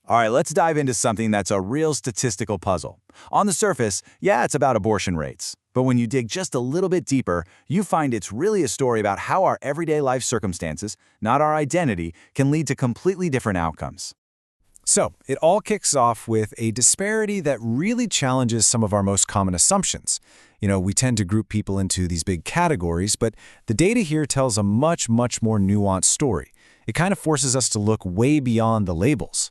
All right, let's dive into something that's a real statistical puzzle. On the surface, yeah, it's about abortion rates. But when you dig just a little bit deeper, you find it's really a story about how our everyday life circumstances, not our identity, can lead to completely different outcomes. So, it all kicks off with a disparity that really challenges some of our most common assumptions. We tend to group people into these big categories, but the data here tells a much more nuanced story. It kind of forces us to look way beyond the labels.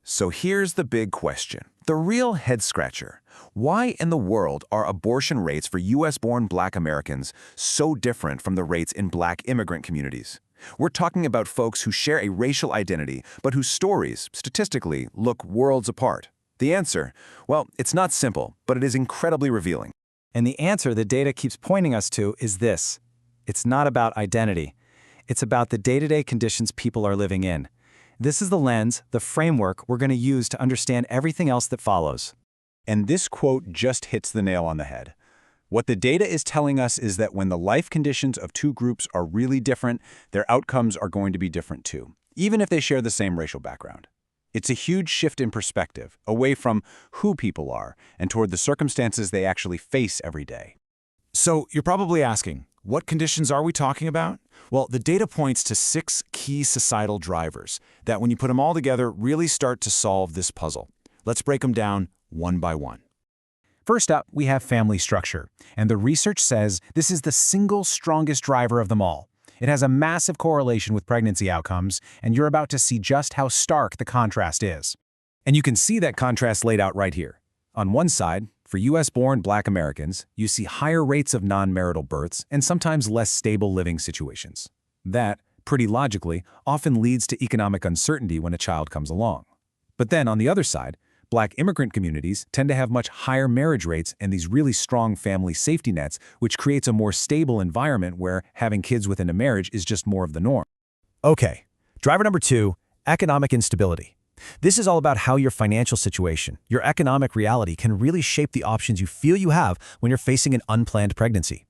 So here's the big question, the real head-scratcher. Why in the world are abortion rates for U.S.-born Black Americans so different from the rates in Black immigrant communities? We're talking about folks who share a racial identity, but whose stories, statistically, look worlds apart. The answer? Well, it's not simple, but it is incredibly revealing. And the answer the data keeps pointing us to is this. It's not about identity. It's about the day-to-day conditions people are living in. This is the lens, the framework we're going to use to understand everything else that follows. And this quote just hits the nail on the head. What the data is telling us is that when the life conditions of two groups are really different, their outcomes are going to be different too, even if they share the same racial background. It's a huge shift in perspective, away from who people are and toward the circumstances they actually face every day. So you're probably asking, what conditions are we talking about? Well, the data points to 6 key societal drivers that, when you put them all together, really start to solve this puzzle. Let's break them down one by one. First up, we have family structure, and the research says this is the single strongest driver of them all. It has a massive correlation with pregnancy outcomes, and you're about to see just how stark the contrast is. And you can see that contrast laid out right here. On one side, for U.S.-born Black Americans, you see higher rates of non-marital births and sometimes less stable living situations. That, pretty logically, often leads to economic uncertainty when a child comes along. But then, on the other side, Black immigrant communities tend to have much higher marriage rates and these really strong family safety nets, which creates a more stable environment where having kids within a marriage is just more of the norm. Okay, driver number 2, economic instability. This is all about how your financial situation, your economic reality, can really shape the options you feel you have when you're facing an unplanned pregnancy.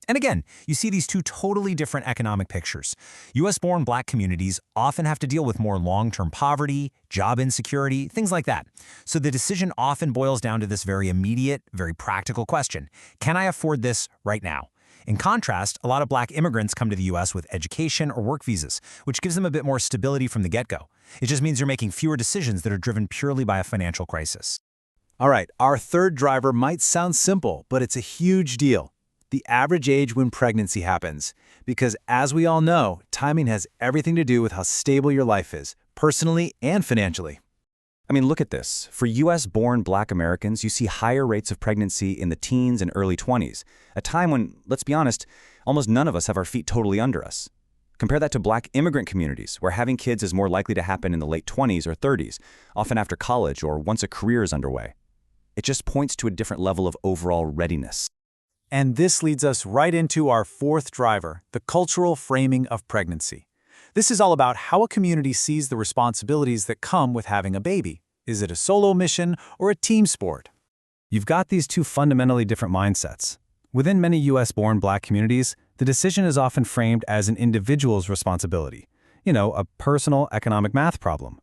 And again, you see these two totally different economic pictures. U.S.-born Black communities often have to deal with more long-term poverty, job insecurity, things like that. So the decision often boils down to this very immediate, very practical question. Can I afford this right now? In contrast, a lot of Black immigrants come to the U.S. with education or work visas, which gives them a bit more stability from the get-go. It just means you're making fewer decisions that are driven purely by a financial crisis. All right, our third driver might sound simple, but it's a huge deal. The average age when pregnancy happens. Because as we all know, timing has everything to do with how stable your life is, personally and financially. I mean, look at this. For U.S.-born Black Americans, you see higher rates of pregnancy in the teens and early 20s, a time when, let's be honest, almost none of us have our feet totally under us. Compare that to Black immigrant communities, where having kids is more likely to happen in the late 20s or 30s, often after college or once a career is underway. It just points to a different level of overall readiness. And this leads us right into our fourth driver, the cultural framing of pregnancy. This is all about how a community sees the responsibilities that come with having a baby. Is it a solo mission or a team sport? You've got these two fundamentally different mindsets. Within many U.S.-born Black communities, the decision is often framed as an individual's responsibility. A personal economic math problem.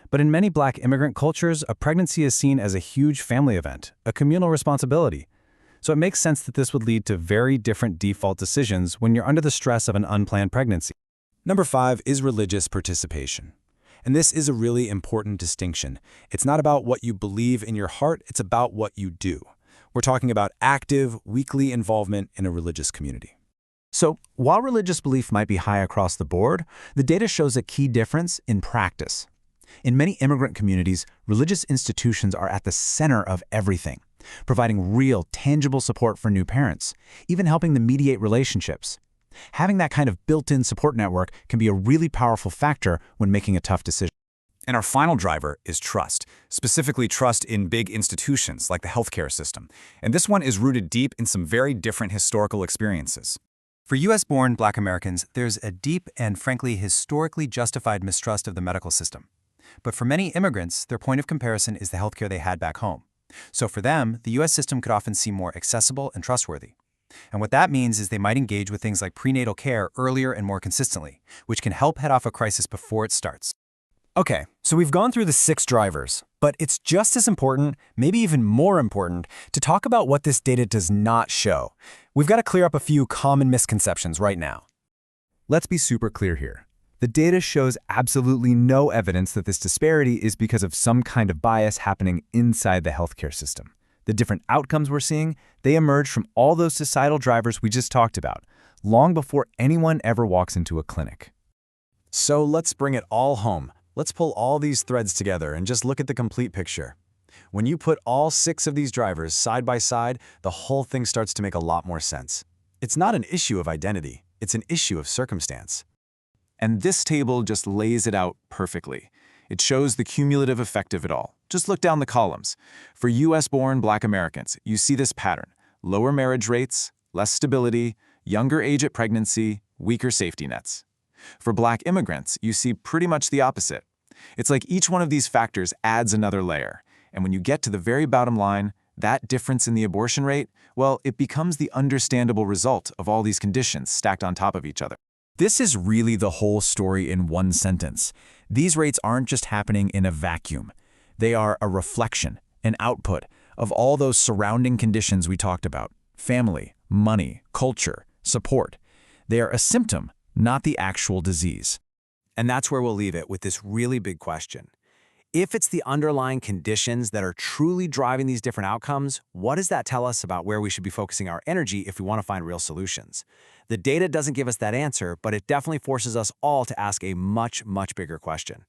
But in many Black immigrant cultures, a pregnancy is seen as a huge family event, a communal responsibility. So it makes sense that this would lead to very different default decisions when you're under the stress of an unplanned pregnancy. Number 5 is religious participation. And this is a really important distinction. It's not about what you believe in your heart, it's about what you do. We're talking about active, weekly involvement in a religious community. So, while religious belief might be high across the board, the data shows a key difference in practice. In many immigrant communities, religious institutions are at the center of everything, providing real, tangible support for new parents, even helping them mediate relationships. Having that kind of built-in support network can be a really powerful factor when making a tough decision. And our final driver is trust, specifically trust in big institutions like the healthcare system. And this one is rooted deep in some very different historical experiences. For U.S.-born Black Americans, there's a deep and frankly historically justified mistrust of the medical system. But for many immigrants, their point of comparison is the healthcare they had back home. So for them, the U.S. system could often seem more accessible and trustworthy. And what that means is they might engage with things like prenatal care earlier and more consistently, which can help head off a crisis before it starts. Okay, so we've gone through the 6 drivers, but it's just as important, maybe even more important, to talk about what this data does not show. We've got to clear up a few common misconceptions right now. Let's be super clear here. The data shows absolutely no evidence that this disparity is because of some kind of bias happening inside the healthcare system. The different outcomes we're seeing, they emerge from all those societal drivers we just talked about, long before anyone ever walks into a clinic. So let's bring it all home. Let's pull all these threads together and just look at the complete picture. When you put all 6 of these drivers side by side, the whole thing starts to make a lot more sense. It's not an issue of identity, it's an issue of circumstance. And this table just lays it out perfectly. It shows the cumulative effect of it all. Just look down the columns. For US-born Black Americans, you see this pattern: lower marriage rates, less stability, younger age at pregnancy, weaker safety nets. For Black immigrants, you see pretty much the opposite. It's like each one of these factors adds another layer. And when you get to the very bottom line, that difference in the abortion rate, well, it becomes the understandable result of all these conditions stacked on top of each other. This is really the whole story in one sentence. These rates aren't just happening in a vacuum. They are a reflection, an output of all those surrounding conditions we talked about: family, money, culture, support. They are a symptom, not the actual disease. And that's where we'll leave it with this really big question. If it's the underlying conditions that are truly driving these different outcomes, what does that tell us about where we should be focusing our energy if we want to find real solutions? The data doesn't give us that answer, but it definitely forces us all to ask a much, much bigger question.